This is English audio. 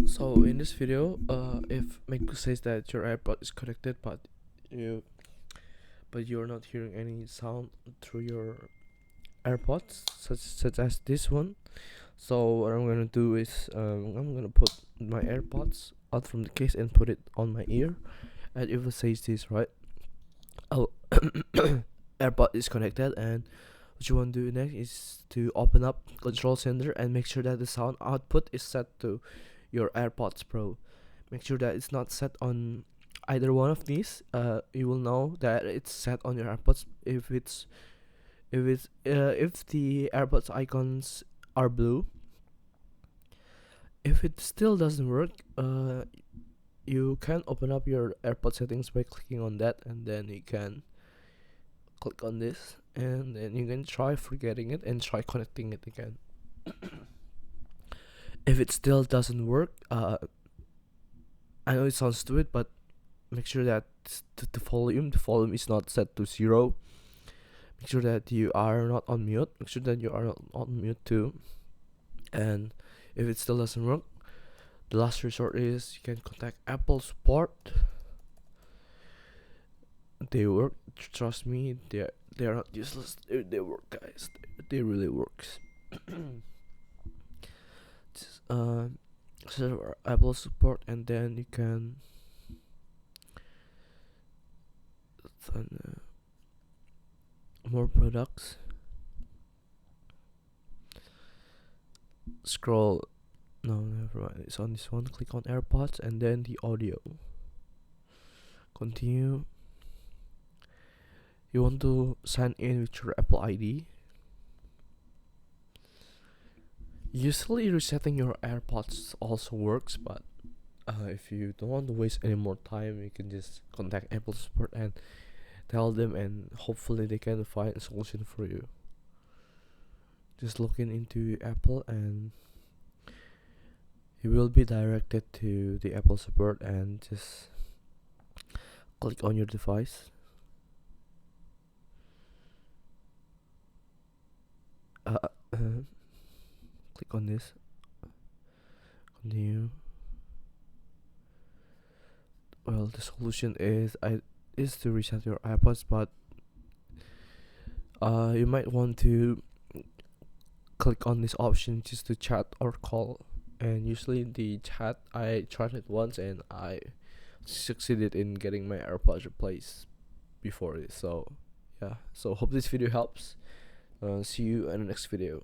So in this video, if MacBook says that your AirPod is connected, you you're not hearing any sound through your AirPods, such as this one. So what I'm gonna do is I'm gonna put my AirPods out from the case and put it on my ear, and if it says this right, oh, AirPod is connected, and what you want to do next is to open up Control Center and make sure that the sound output is set to your AirPods Pro. Make sure that it's not set on either one of these. You will know that it's set on your AirPods if the AirPods icons are blue. If it still doesn't work, you can open up your AirPod settings by clicking on that, and then you can click on this, and then you can try forgetting it and try connecting it again. If it still doesn't work, I know it sounds stupid, but make sure that the volume is not set to 0. Make sure that you are not on mute. Make sure that you are not on mute too. And if it still doesn't work, the last resort is you can contact Apple support. They work. Trust me, they are not useless. They work, guys. They really works. Just, search for Apple support, and then you can find more products. Scroll. No, never mind. It's on this one. Click on AirPods and then the audio. Continue. You want to sign in with your Apple ID. Usually resetting your AirPods also works, but if you don't want to waste any more time, you can just contact Apple support and tell them, and hopefully they can find a solution for you. Just log in into Apple, and you will be directed to the Apple support, and just click on your device. Click on this. Continue. Well, the solution is to reset your AirPods, but you might want to click on this option just to chat or call. And usually the chat, I tried it once and I succeeded in getting my AirPods replaced before this. So yeah, so hope this video helps. See you in the next video.